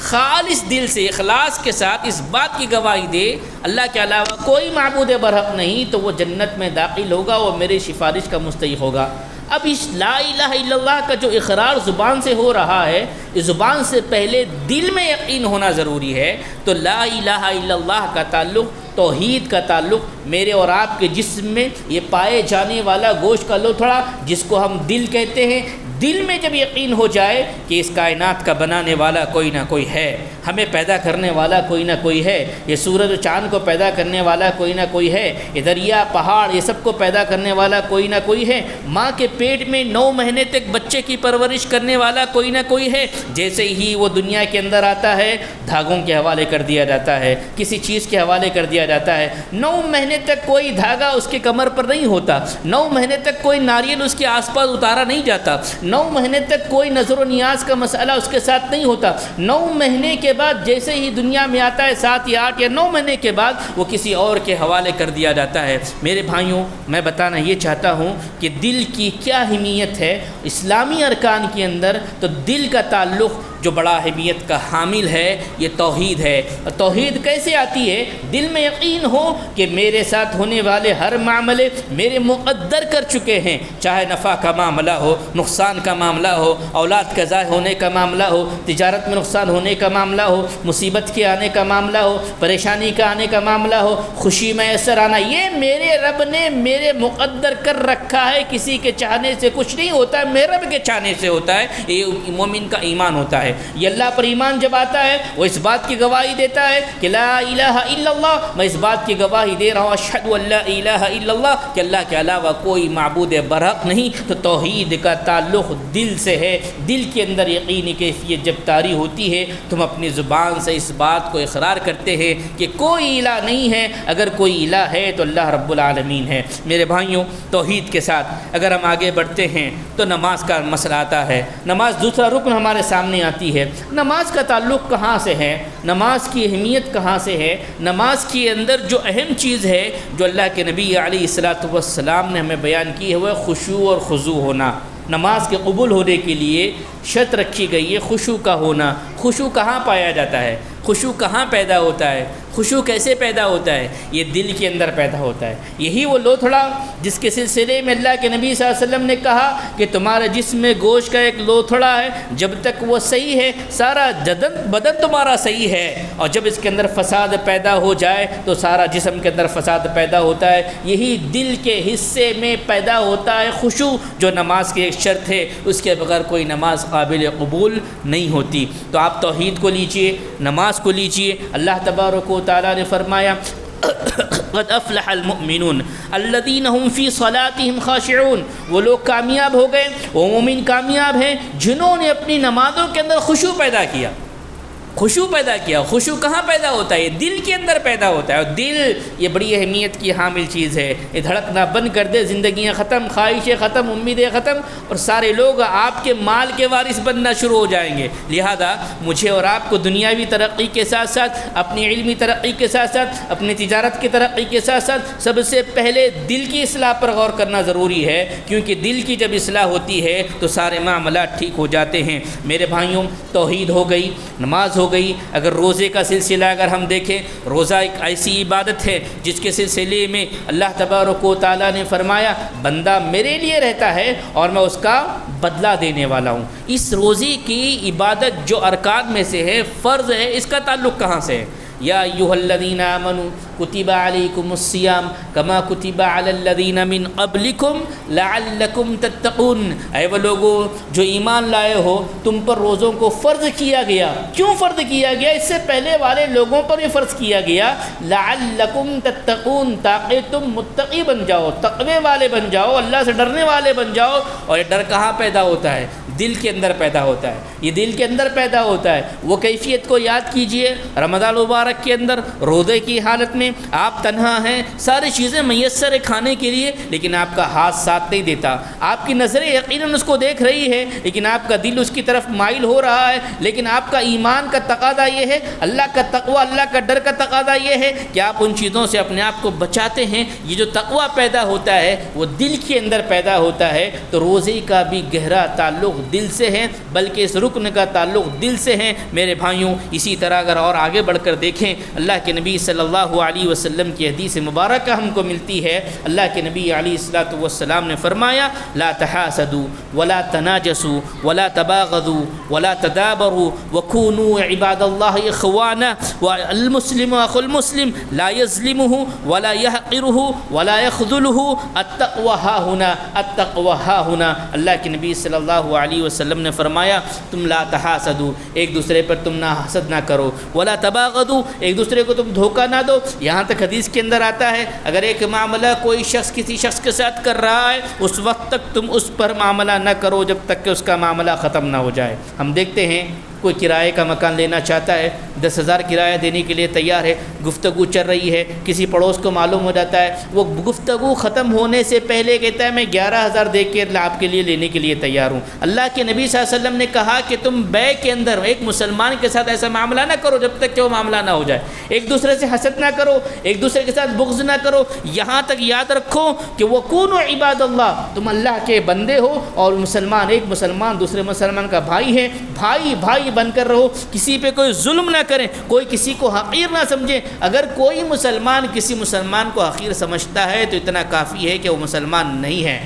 خالص دل سے، اخلاص کے ساتھ اس بات کی گواہی دے اللہ کے علاوہ کوئی معبود برحق نہیں، تو وہ جنت میں داخل ہوگا، وہ میرے سفارش کا مستحق ہوگا۔ اب اس لا الہ الا اللہ کا جو اقرار زبان سے ہو رہا ہے، اس زبان سے پہلے دل میں یقین ہونا ضروری ہے۔ تو لا الہ الا اللہ کا تعلق، توحید کا تعلق میرے اور آپ کے جسم میں یہ پائے جانے والا گوشت کا لوتھڑا جس کو ہم دل کہتے ہیں، دل میں جب یقین ہو جائے کہ اس کائنات کا بنانے والا کوئی نہ کوئی ہے، ہمیں پیدا کرنے والا کوئی نہ کوئی ہے، یہ سورج و چاند کو پیدا کرنے والا کوئی نہ کوئی ہے، یہ دریا، پہاڑ، یہ سب کو پیدا کرنے والا کوئی نہ کوئی ہے، ماں کے پیٹ میں 9 مہینے تک بچے کی پرورش کرنے والا کوئی نہ کوئی ہے، جیسے ہی وہ دنیا کے اندر آتا ہے دھاگوں کے حوالے کر دیا جاتا ہے، کسی چیز کے حوالے کر دیا جاتا ہے۔ 9 مہینے تک کوئی دھاگا اس کے کمر پر نہیں ہوتا، 9 مہینے تک کوئی ناریل اس کے آس پاس اتارا نہیں جاتا، 9 مہینے تک کوئی نظر و نیاز کا مسئلہ اس کے ساتھ نہیں ہوتا۔ 9 مہینے کے بعد جیسے ہی دنیا میں آتا ہے، 7 یا 8 یا 9 مہینے کے بعد وہ کسی اور کے حوالے کر دیا جاتا ہے۔ میرے بھائیوں، میں بتانا یہ چاہتا ہوں کہ دل کی کیا اہمیت ہے اسلامی ارکان کے اندر۔ تو دل کا تعلق جو بڑا اہمیت کا حامل ہے یہ توحید ہے۔ اور توحید کیسے آتی ہے؟ دل میں یقین ہو کہ میرے ساتھ ہونے والے ہر معاملے میرے مقدر کر چکے ہیں، چاہے نفع کا معاملہ ہو، نقصان کا معاملہ ہو، اولاد کا ضائع ہونے کا معاملہ ہو، تجارت میں نقصان ہونے کا معاملہ ہو، مصیبت کے آنے کا معاملہ ہو، پریشانی کا آنے کا معاملہ ہو، خوشی میسر آنا، یہ میرے رب نے میرے مقدر کر رکھا ہے۔ کسی کے چاہنے سے کچھ نہیں ہوتا ہے، میرے رب کے چاہنے سے ہوتا ہے۔ یہ مومن کا ایمان ہوتا ہے۔ یہ اللہ پر ایمان جب آتا ہے وہ اس بات کی گواہی دیتا ہے کہ لا الہ الا اللہ، میں اس بات کی گواہی دے رہا ہوں اشہد ان لا الہ الا اللہ، کہ اللہ کے علاوہ کوئی معبود برحق نہیں۔ تو توحید کا تعلق دل سے ہے۔ دل کے اندر یقینی کیفیت جب طاری ہوتی ہے، تم اپنی زبان سے اس بات کو اقرار کرتے ہیں کہ کوئی الہ نہیں ہے، اگر کوئی الہ ہے تو اللہ رب العالمین ہے۔ میرے بھائیوں، توحید کے ساتھ اگر ہم آگے بڑھتے ہیں تو نماز کا مسئلہ آتا ہے۔ نماز دوسرا رکن ہمارے سامنے آتی ہے۔ نماز کا تعلق کہاں سے ہے؟ نماز کی اہمیت کہاں سے ہے؟ نماز کے اندر جو اہم چیز ہے جو اللہ کے نبی علیہ الصلاۃ والسلام نے ہمیں بیان کی ہے وہ خشوع اور خضوع ہونا۔ نماز کے قبول ہونے کے لیے شرط رکھی گئی ہے خشوع کا ہونا۔ خشوع کہاں پایا جاتا ہے؟ خشوع کہاں پیدا ہوتا ہے؟ خشوع کیسے پیدا ہوتا ہے؟ یہ دل کے اندر پیدا ہوتا ہے۔ یہی وہ لوتھڑا جس کے سلسلے میں اللہ کے نبی صلی اللہ علیہ وسلم نے کہا کہ تمہارے جسم میں گوشت کا ایک لوتھڑا ہے، جب تک وہ صحیح ہے سارا بدن تمہارا صحیح ہے، اور جب اس کے اندر فساد پیدا ہو جائے تو سارا جسم کے اندر فساد پیدا ہوتا ہے۔ یہی دل کے حصے میں پیدا ہوتا ہے خشوع، جو نماز کی ایک شرط ہے، اس کے بغیر کوئی نماز قابل قبول نہیں ہوتی۔ تو آپ توحید کو لیجئے، نماز کو لیجئے۔ اللہ تبارک و تعالیٰ نے فرمایا قد افلح المؤمنون الذين هم في صلاتهم خاشعون، وہ لوگ کامیاب ہو گئے، وہ مومن کامیاب ہیں جنہوں نے اپنی نمازوں کے اندر خشوع پیدا کیا۔ خشوع پیدا کیا۔ خشوع کہاں پیدا ہوتا ہے؟ یہ دل کے اندر پیدا ہوتا ہے، اور دل یہ بڑی اہمیت کی حامل چیز ہے۔ یہ دھڑکنا بند کر دے، زندگیاں ختم، خواہشیں ختم، امیدیں ختم، اور سارے لوگ آپ کے مال کے وارث بننا شروع ہو جائیں گے۔ لہذا مجھے اور آپ کو دنیاوی ترقی کے ساتھ ساتھ، اپنی علمی ترقی کے ساتھ ساتھ، اپنی تجارت کی ترقی کے ساتھ ساتھ سب سے پہلے دل کی اصلاح پر غور کرنا ضروری ہے، کیونکہ دل کی جب اصلاح ہوتی ہے تو سارے معاملات ٹھیک ہو جاتے ہیں۔ میرے بھائیوں، توحید ہو گئی، نماز ہو گئی۔ اگر روزے کا سلسلہ اگر ہم دیکھیں، روزہ ایک ایسی عبادت ہے جس کے سلسلے میں اللہ تبارک و تعالیٰ نے فرمایا بندہ میرے لیے رہتا ہے اور میں اس کا بدلہ دینے والا ہوں۔ اس روزے کی عبادت جو ارکان میں سے ہے، فرض ہے، اس کا تعلق کہاں سے ہے؟ یا ایھا الذین آمنوا کتب علیکم الصیام کما کتب علی الذین من قبلکم لعلکم تتقون، اے وہ لوگو جو ایمان لائے ہو، تم پر روزوں کو فرض کیا گیا۔ کیوں فرض کیا گیا؟ اس سے پہلے والے لوگوں پر بھی فرض کیا گیا، لعلکم تتقون، تاکہ تم متقی بن جاؤ، تقوی والے بن جاؤ، اللہ سے ڈرنے والے بن جاؤ۔ اور یہ ڈر کہاں پیدا ہوتا ہے؟ دل کے اندر پیدا ہوتا ہے۔ یہ دل کے اندر پیدا ہوتا ہے۔ وہ کیفیت کو یاد کیجئے، رمضان مبارک کے اندر روزے کی حالت میں آپ تنہا ہیں، ساری چیزیں میسر ہے کھانے کے لیے، لیکن آپ کا ہاتھ ساتھ نہیں دیتا، آپ کی نظریں یقیناً اس کو دیکھ رہی ہے، لیکن آپ کا دل اس کی طرف مائل ہو رہا ہے۔ لیکن آپ کا ایمان کا تقاضا یہ ہے، اللہ کا تقوی، اللہ کا ڈر کا تقاضا یہ ہے کہ آپ ان چیزوں سے اپنے آپ کو بچاتے ہیں۔ یہ جو تقوی پیدا ہوتا ہے وہ دل کے اندر پیدا ہوتا ہے۔ تو روزے کا بھی گہرا تعلق دل سے ہے، بلکہ اس رکن کا تعلق دل سے ہے۔ میرے بھائیوں، اسی طرح اگر اور آگے بڑھ کر دیکھیں، اللہ کے نبی صلی اللہ علیہ وسلم کی حدیث مبارکہ ہم کو ملتی ہے۔ اللہ کے نبی علیہ الصلوۃ والسلام نے فرمایا لا تحاسدوا ولا تناجسوا ولا تباغضوا ولا تدابروا وكونوا عباد الله اخوانا، والمسلم اخو المسلم لا يظلمه ولا يحقره ولا يخذله، التقوى ها هنا، التقوى ها هنا۔ اللہ کے نبی صلی اللہ علیہ وسلم نے فرمایا تم لا تحاسدوا، ایک دوسرے پر تم نہ حسد نہ کرو، ولا تباغضوا، ایک دوسرے کو تم دھوکہ نہ دو۔ یہاں تک حدیث کے اندر آتا ہے اگر ایک معاملہ کوئی شخص کسی شخص کے ساتھ کر رہا ہے، اس وقت تک تم اس پر معاملہ نہ کرو جب تک کہ اس کا معاملہ ختم نہ ہو جائے۔ ہم دیکھتے ہیں کوئی کرائے کا مکان لینا چاہتا ہے، 10,000 کرایہ دینے کے لیے تیار ہے، گفتگو چل رہی ہے، کسی پڑوس کو معلوم ہو جاتا ہے، وہ گفتگو ختم ہونے سے پہلے کہتا ہے میں 11,000 دے کے آپ کے لیے لینے کے لیے تیار ہوں۔ اللہ کے نبی صلی اللہ علیہ وسلم نے کہا کہ تم بے کے اندر ایک مسلمان کے ساتھ ایسا معاملہ نہ کرو جب تک کہ وہ معاملہ نہ ہو جائے، ایک دوسرے سے حسد نہ کرو، ایک دوسرے کے ساتھ بغض نہ کرو، یہاں تک یاد رکھو کہ وَكُونُوا عِبَادَ اللَّهِ، تم اللہ کے بندے ہو، اور مسلمان ایک مسلمان دوسرے مسلمان کا بھائی ہے، بھائی بن کر رہو، کسی پہ کوئی ظلم نہ کریں، کوئی کسی کو حقیر نہ سمجھے۔ اگر کوئی مسلمان کسی مسلمان کو حقیر سمجھتا ہے تو اتنا کافی ہے کہ وہ مسلمان نہیں ہے۔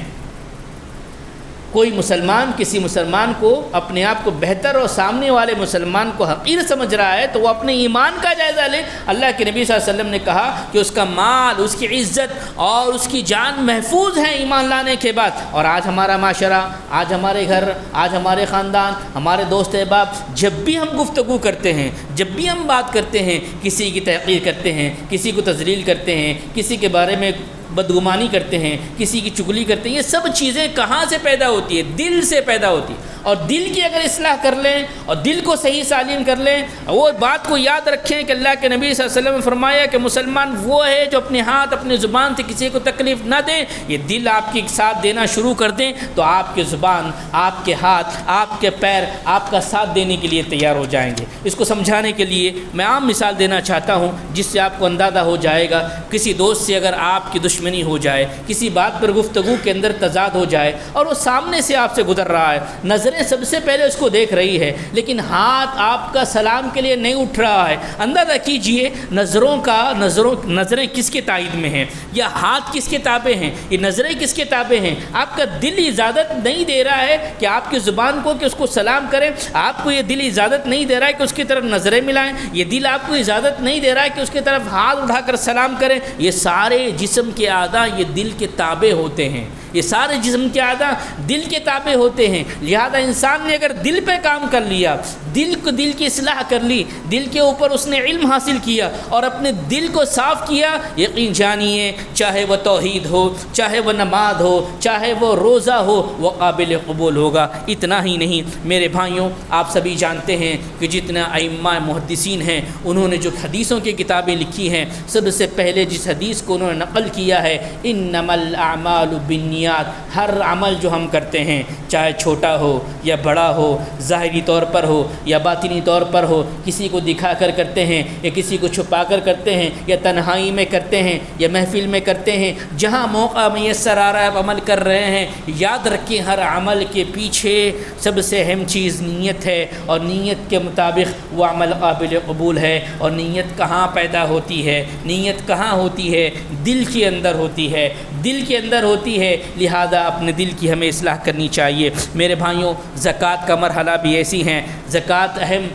کوئی مسلمان کسی مسلمان کو اپنے آپ کو بہتر اور سامنے والے مسلمان کو حقیر سمجھ رہا ہے تو وہ اپنے ایمان کا جائزہ لے۔ اللہ کے نبی صلی اللہ علیہ وسلم نے کہا کہ اس کا مال، اس کی عزت اور اس کی جان محفوظ ہے ایمان لانے کے بعد۔ اور آج ہمارا معاشرہ، آج ہمارے گھر، آج ہمارے خاندان، ہمارے دوست احباب، جب بھی ہم گفتگو کرتے ہیں، جب بھی ہم بات کرتے ہیں، کسی کی تحقیر کرتے ہیں، کسی کو تذلیل کرتے ہیں، کسی کے بارے میں بدگمانی کرتے ہیں، کسی کی چغلی کرتے ہیں، یہ سب چیزیں کہاں سے پیدا ہوتی ہے؟ دل سے پیدا ہوتی ہے۔ اور دل کی اگر اصلاح کر لیں اور دل کو صحیح سالم کر لیں، وہ بات کو یاد رکھیں کہ اللہ کے نبی صلی اللہ علیہ وسلم نے فرمایا کہ مسلمان وہ ہے جو اپنے ہاتھ اپنی زبان سے کسی کو تکلیف نہ دے۔ یہ دل آپ کی ساتھ دینا شروع کر دیں تو آپ کی زبان، آپ کے ہاتھ، آپ کے پیر آپ کا ساتھ دینے کے لیے تیار ہو جائیں گے۔ اس کو سمجھانے کے لیے میں عام مثال دینا چاہتا ہوں جس سے آپ کو اندازہ ہو جائے گا۔ کسی دوست سے اگر آپ کی دشمنی ہو جائے، کسی بات پر گفتگو کے اندر تضاد ہو جائے اور وہ سامنے سے آپ سے گزر رہا ہے، نظریں نظریں سب سے پہلے اس کو دیکھ رہی ہے، لیکن ہاتھ آپ کا سلام کے لیے نہیں اٹھ رہا ہے۔ اندازہ کیجئے نظریں کس کے تائید میں ہیں، یا ہاتھ کس کے تابع ہیں، یہ نظریں کس کے تابع ہیں؟ آپ کا دل اجازت نہیں دے رہا ہے کہ آپ کی زبان کو کہ اس کو سلام کریں، آپ کو یہ دل اجازت نہیں دے رہا ہے کہ اس کی طرف نظریں ملائیں، یہ دل آپ کو اجازت نہیں دے رہا ہے کہ اس کی طرف ہاتھ اٹھا کر سلام کریں۔ یہ سارے جسم کے اعضاء یہ دل کے تابع ہوتے ہیں، یہ سارے جسم کے اعضاء دل کے تابع ہوتے ہیں۔ لہذا انسان نے اگر دل پہ کام کر لیا، دل کی اصلاح کر لی، دل کے اوپر اس نے علم حاصل کیا اور اپنے دل کو صاف کیا، یقین جانیے چاہے وہ توحید ہو، چاہے وہ نماز ہو، چاہے وہ روزہ ہو، وہ قابل قبول ہوگا۔ اتنا ہی نہیں میرے بھائیوں، آپ سبھی جانتے ہیں کہ جتنا ائمہ محدثین ہیں انہوں نے جو حدیثوں کی کتابیں لکھی ہیں، سب سے پہلے جس حدیث کو انہوں نے نقل کیا ہے، انما الاعمال بالنیات، ہر عمل جو ہم کرتے ہیں چاہے چھوٹا ہو یا بڑا ہو، ظاہری طور پر ہو یا باطنی طور پر ہو، کسی کو دکھا کر کرتے ہیں یا کسی کو چھپا کر کرتے ہیں یا تنہائی میں کرتے ہیں یا محفل میں کرتے ہیں، جہاں موقع میسر آ رہا ہے آپ عمل کر رہے ہیں، یاد رکھیں ہر عمل کے پیچھے سب سے اہم چیز نیت ہے، اور نیت کے مطابق وہ عمل قابل قبول ہے۔ اور نیت کہاں پیدا ہوتی ہے؟ نیت کہاں ہوتی ہے؟ دل کے اندر ہوتی ہے، دل کے اندر ہوتی ہے۔ لہذا اپنے دل کی ہمیں اصلاح کرنی چاہیے۔ میرے بھائیوں، زکوٰۃ کا مرحلہ بھی ایسی ہے۔ زکوٰۃ اہم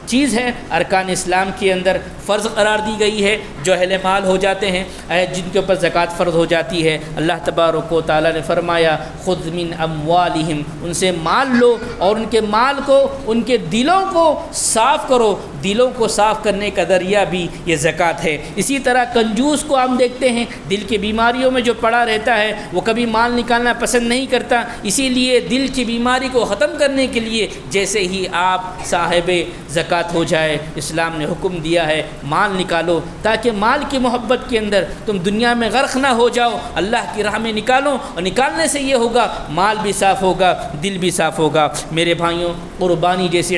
چیز ہے، ارکان اسلام کے اندر فرض قرار دی گئی ہے۔ جو اہل مال ہو جاتے ہیں، جن کے اوپر زکوٰۃ فرض ہو جاتی ہے، اللہ تبارک و تعالیٰ نے فرمایا خذ من اموالہم، ان سے مال لو اور ان کے مال کو، ان کے دلوں کو صاف کرو۔ دلوں کو صاف کرنے کا ذریعہ بھی یہ زکوٰۃ ہے۔ اسی طرح کنجوس کو ہم دیکھتے ہیں دل کی بیماریوں میں جو پڑا رہتا ہے، وہ کبھی مال نکالنا پسند نہیں کرتا، اسی لیے دل کی بیماری کو ختم کرنے کے لیے جیسے ہی آپ صاحب زکوٰۃ ہو جائے، اسلام نے حکم دیا ہے مال نکالو، تاکہ مال کی محبت کے اندر تم دنیا میں غرق نہ ہو جاؤ، اللہ کی راہ میں نکالو، اور نکالنے سے یہ ہوگا مال بھی صاف ہوگا، دل بھی صاف ہوگا۔ میرے بھائیوں، قربانی جیسی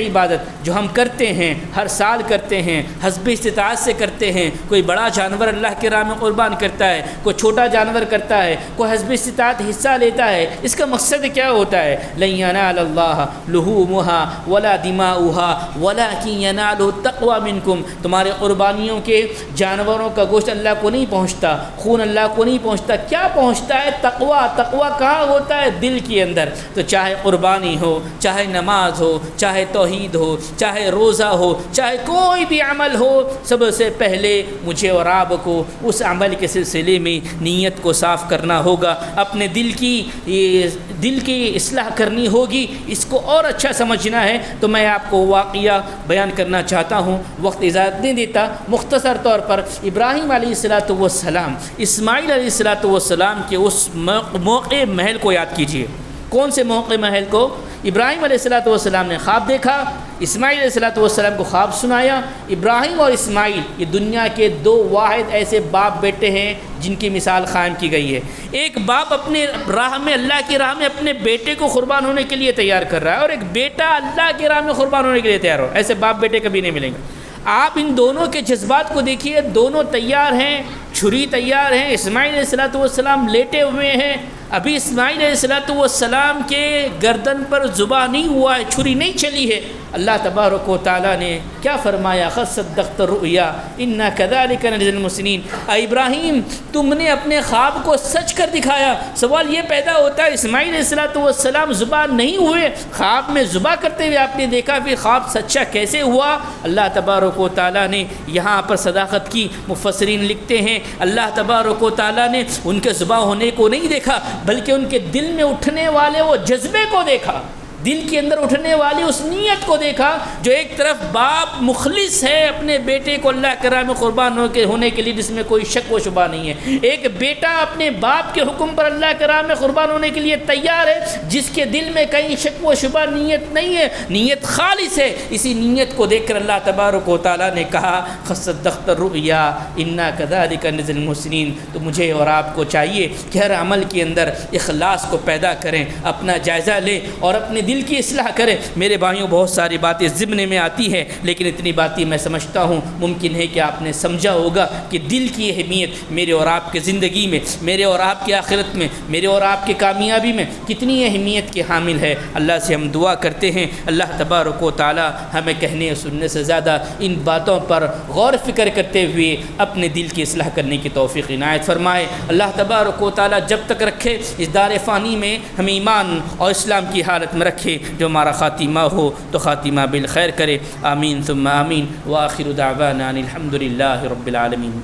عبادت جو ہم کرتے ہیں، ہر سال کرتے ہیں، حسب استطاعت سے کرتے ہیں۔ کوئی بڑا جانور اللہ کی راہ میں قربان کرتا ہے، کوئی چھوٹا جانور کرتا ہے، کوئی حسب استطاعت حصہ لیتا ہے۔ اس کا مقصد کیا ہوتا ہے؟ لن ینال اللہ لحومها ولا دماؤها ولکن ینالہ التقوی منکم۔ تمہارے قربانیوں کے جانوروں کا گوشت اللہ کو نہیں پہنچتا، خون اللہ کو نہیں پہنچتا، کیا پہنچتا ہے؟ تقوی۔ تقوی کہاں ہوتا ہے؟ دل کے اندر۔ تو چاہے قربانی ہو، چاہے نماز ہو، چاہے توحید ہو، چاہے روزہ ہو، چاہے کوئی بھی عمل ہو، سب سے پہلے مجھے اور آپ کو اس عمل کے سلسلے میں نیت کو صاف کرنا ہوگا، اپنے دل کی اصلاح کرنی ہوگی۔ اس کو اور اچھا سمجھنا ہے تو میں آپ کو واقعہ بیان کرنا چاہتا ہوں، وقت اجازت نہیں دیتا۔ مختصر طور پر ابراہیم علیہ السلام اسماعیل علیہ السلام کے اس موقع محل کو یاد کیجیے۔ کون سے موقع محل کو؟ ابراہیم علیہ السلام نے خواب دیکھا، اسماعیل علیہ السلام کو خواب سنایا۔ ابراہیم اور اسماعیل یہ دنیا کے دو واحد ایسے باپ بیٹے ہیں جن کی مثال قائم کی گئی ہے۔ ایک باپ اپنے راہ میں، اللہ کی راہ میں اپنے بیٹے کو قربان ہونے کے لیے تیار کر رہا ہے، اور ایک بیٹا اللہ کی راہ میں قربان ہونے کے لیے تیار ہو۔ ایسے باپ بیٹے کبھی نہیں ملیں گے۔ آپ ان دونوں کے جذبات کو دیکھیے، دونوں تیار ہیں، چھری تیار ہیں۔ اسماعیل علیہ السلام لیٹے ہوئے ہیں، ابھی اسماعیل علیہ السلام کے گردن پر ذبح نہیں ہوا ہے، چھری نہیں چلی ہے۔ اللہ تبارک و تعالیٰ نے کیا فرمایا؟ قد صدقت الرؤیا انا کذلک نجزی المحسنین۔ اے ابراہیم، تم نے اپنے خواب کو سچ کر دکھایا۔ سوال یہ پیدا ہوتا ہے اسماعیل علیہ السلام ذبح نہیں ہوئے، خواب میں ذبح کرتے ہوئے آپ نے دیکھا، پھر خواب سچا کیسے ہوا؟ اللہ تبارک و تعالیٰ نے یہاں پر صداقت کی۔ مفسرین لکھتے ہیں اللہ تبارک و تعالیٰ نے ان کے ذبح ہونے کو نہیں دیکھا، بلکہ ان کے دل میں اٹھنے والے وہ جذبے کو دیکھا، دل کے اندر اٹھنے والی اس نیت کو دیکھا۔ جو ایک طرف باپ مخلص ہے اپنے بیٹے کو اللہ کے راہ میں قربان ہونے کے لیے، جس میں کوئی شک و شبہ نہیں ہے، ایک بیٹا اپنے باپ کے حکم پر اللہ کے راہ میں قربان ہونے کے لیے تیار ہے، جس کے دل میں کہیں شک و شبہ نیت نہیں ہے، نیت خالص ہے۔ اسی نیت کو دیکھ کر اللہ تبارک و تعالیٰ نے کہا قد صدقت الرؤیا انا کذلک نجزی المحسنین۔ تو مجھے اور آپ کو چاہیے کہ ہر عمل کے اندر اخلاص کو پیدا کریں، اپنا جائزہ لیں اور اپنے دل کی اصلاح کرے۔ میرے بھائیوں، بہت ساری باتیں ضمن میں آتی ہیں، لیکن اتنی باتیں میں سمجھتا ہوں ممکن ہے کہ آپ نے سمجھا ہوگا کہ دل کی اہمیت میرے اور آپ کے زندگی میں، میرے اور آپ کی آخرت میں، میرے اور آپ کی کامیابی میں کتنی اہمیت کی حامل ہے۔ اللہ سے ہم دعا کرتے ہیں اللہ تبارک و تعالی ہمیں کہنے اور سننے سے زیادہ ان باتوں پر غور فکر کرتے ہوئے اپنے دل کی اصلاح کرنے کی توفیق عنایت فرمائے۔ اللہ تبارک و تعالی جب تک رکھے اس دار فانی میں ہمیں ایمان اور اسلام کی حالت میں رکھے، جو ہمارا خاتمہ ہو تو خاتمہ بالخیر کرے۔ آمین ثم آمین، وآخر دعوانا ان الحمد للہ رب العالمین۔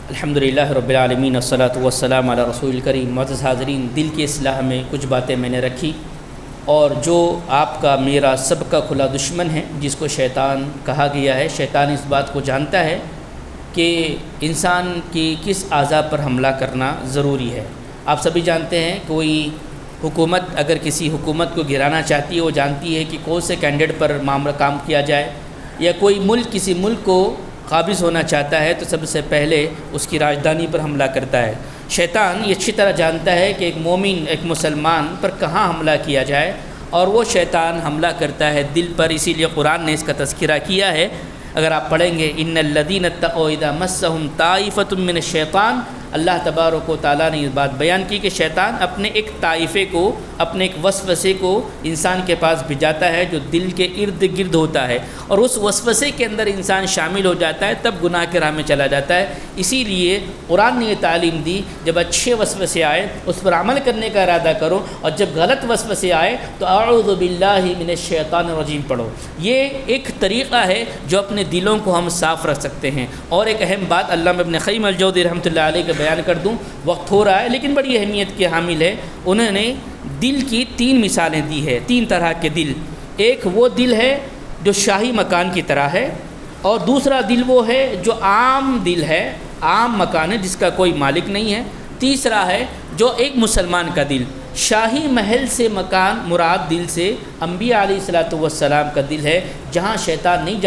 الحمدللہ رب العالمین، والصلاۃ والسلام علی رسول الکریم۔ معزز حاضرین، دل کی اصلاح میں کچھ باتیں میں نے رکھی، اور جو آپ کا میرا سب کا کھلا دشمن ہے، جس کو شیطان کہا گیا ہے، شیطان اس بات کو جانتا ہے کہ انسان کی کس اعضاء پر حملہ کرنا ضروری ہے۔ آپ سبھی جانتے ہیں کوئی حکومت اگر کسی حکومت کو گرانا چاہتی ہے، وہ جانتی ہے کہ کون سے کینڈیڈیٹ پر معاملہ کام کیا جائے، یا کوئی ملک کسی ملک کو قابض ہونا چاہتا ہے تو سب سے پہلے اس کی راجدھانی پر حملہ کرتا ہے۔ شیطان یہ اچھی طرح جانتا ہے کہ ایک مومن، ایک مسلمان پر کہاں حملہ کیا جائے، اور وہ شیطان حملہ کرتا ہے دل پر۔ اسی لیے قرآن نے اس کا تذکرہ کیا ہے۔ اگر آپ پڑھیں گے ان الذین اتقوا اذا مسهم طائفۃ من الشیطان، اللہ تبارک و تعالیٰ نے یہ بات بیان کی کہ شیطان اپنے ایک طائفے کو، اپنے ایک وسوسے کو انسان کے پاس بھجاتا ہے جو دل کے ارد گرد ہوتا ہے، اور اس وسوسے کے اندر انسان شامل ہو جاتا ہے، تب گناہ کے راہ میں چلا جاتا ہے۔ اسی لیے قرآن نے یہ تعلیم دی، جب اچھے وسوسے آئے اس پر عمل کرنے کا ارادہ کرو، اور جب غلط وسوسے آئے تو اعوذ باللہ من الشیطان الرجیم پڑھو۔ یہ ایک طریقہ ہے جو اپنے دلوں کو ہم صاف رکھ سکتے ہیں۔ اور ایک اہم بات علامہ ابن قیم الجوزی رحمۃ اللہ علیہ کے بیان کر دوں، وقت ہو رہا ہے لیکن بڑی اہمیت کے حامل ہے۔ انہوں نے دل کی 3 مثالیں دی ہے، 3 طرح کے دل۔ ایک وہ دل ہے جو شاہی مکان کی طرح ہے، اور دوسرا دل وہ ہے جو عام دل ہے، عام مکان ہے جس کا کوئی مالک نہیں ہے۔ تیسرا ہے جو ایک مسلمان کا دل۔ شاہی محل سے مکان مراد دل سے انبیاء علیہ الصلوۃ والسلام کا دل ہے، جہاں شیطان نہیں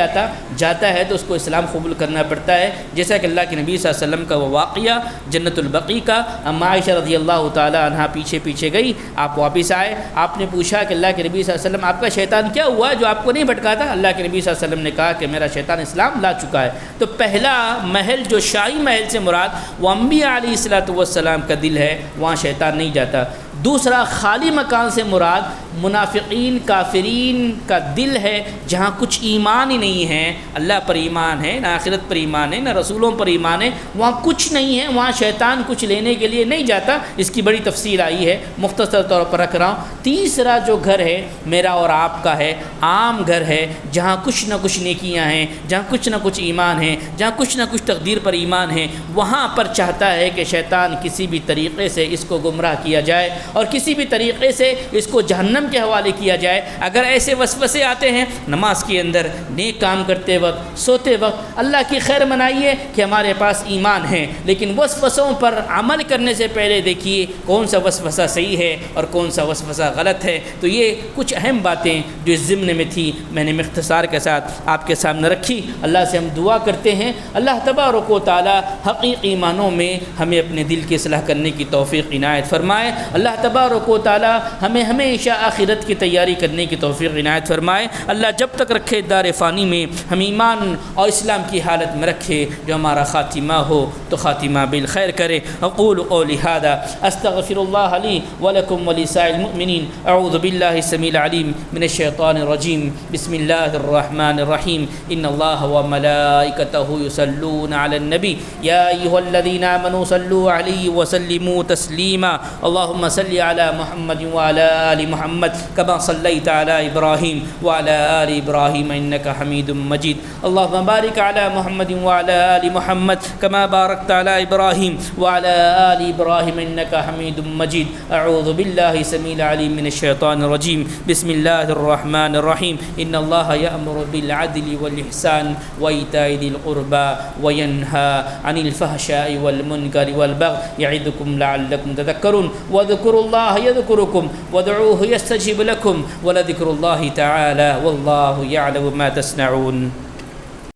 جاتا ہے تو اس کو اسلام قبول کرنا پڑتا ہے، جیسا کہ اللہ کے نبی صلی اللہ علیہ وسلم کا وہ واقعہ جنت البقیع کا۔ اما عائشہ رضی اللہ تعالی عنہا پیچھے گئی، آپ واپس آئے، آپ نے پوچھا کہ اللہ کے نبی صلی اللہ علیہ وسلم آپ کا شیطان کیا ہوا جو آپ کو نہیں بھٹکاتا؟ اللہ کے نبی صلی اللہ علیہ وسلم نے کہا کہ میرا شیطان اسلام لا چکا ہے۔ تو پہلا محل جو شاہی محل سے مراد وہ انبیاء علیہ الصلوۃ والسلام کا دل ہے، وہاں شیطان نہیں جاتا۔ دوسرا خالی مکان سے مراد منافقین، کافرین کا دل ہے، جہاں کچھ ایمان ہی نہیں ہے، اللہ پر ایمان ہے، نہ آخرت پر ایمان ہے، نہ رسولوں پر ایمان ہے، وہاں کچھ نہیں ہے، وہاں شیطان کچھ لینے کے لیے نہیں جاتا۔ اس کی بڑی تفصیل آئی ہے، مختصر طور پر رکھ رہا ہوں۔ تیسرا جو گھر ہے میرا اور آپ کا ہے، عام گھر ہے، جہاں کچھ نہ کچھ نیکیاں ہیں، جہاں کچھ نہ کچھ ایمان ہے، جہاں کچھ نہ کچھ تقدیر پر ایمان ہے، وہاں پر چاہتا ہے کہ شیطان کسی بھی طریقے سے اس کو گمراہ کیا جائے اور کسی بھی طریقے سے اس کو جہنم کے حوالے کیا جائے۔ اگر ایسے وسوسے آتے ہیں نماز کے اندر، نیک کام کرتے وقت، سوتے وقت، اللہ کی خیر منائیے کہ ہمارے پاس ایمان ہے، لیکن وسوسوں پر عمل کرنے سے پہلے دیکھیے کون سا وسوسہ صحیح ہے اور کون سا وسوسہ غلط ہے۔ تو یہ کچھ اہم باتیں جو اس ضمن میں تھی میں نے اختصار کے ساتھ آپ کے سامنے رکھی۔ اللہ سے ہم دعا کرتے ہیں اللہ تبارک و تعالی حقیقی معنوں میں ہمیں اپنے دل کی اصلاح کرنے کی توفیق عنایت فرمائے۔ اللہ تبارک و تعالی ہمیں ہمیشہ آخرت کی تیاری کرنے کی توفیق عنایت فرمائے۔ اللہ جب تک رکھے دار فانی میں ہم ایمان اور اسلام کی حالت میں رکھے، جو ہمارا خاتمہ ہو تو خاتمہ بالخیر کرے۔ اقول قولی ھذا استغفر اللہ لی ولکم ولسائر المؤمنین۔ اعوذ باللہ السمیع العلیم من الشیطان الرجیم۔ بسم اللہ الرحمن الرحیم۔ ان اللہ وملائکتہ یصلون علی النبی یا ایھا الذین آمنوا صلوا علیہ وسلموا تسلیما۔ اللهم صل على محمد وعلى آل محمد كما صليت على إبراهيم وعلى آل إبراهيم إنك حميد مجيد۔ اللهم بارك على محمد وعلى آل محمد كما باركت على إبراهيم وعلى آل إبراهيم إنك حميد مجيد۔ أعوذ بالله السميع العليم من الشيطان الرجيم۔ بسم الله الرحمن الرحيم۔ إن الله يأمر بالعدل والإحسان وإيتاء ذي القربى وينهى عن الفحشاء والمنكر والبغي يعظكم لعلكم تذكرون۔ واذكروا الله يذكركم وادعوه يستجب لكم ولذكر الله تعالى والله يعلم ما تصنعون۔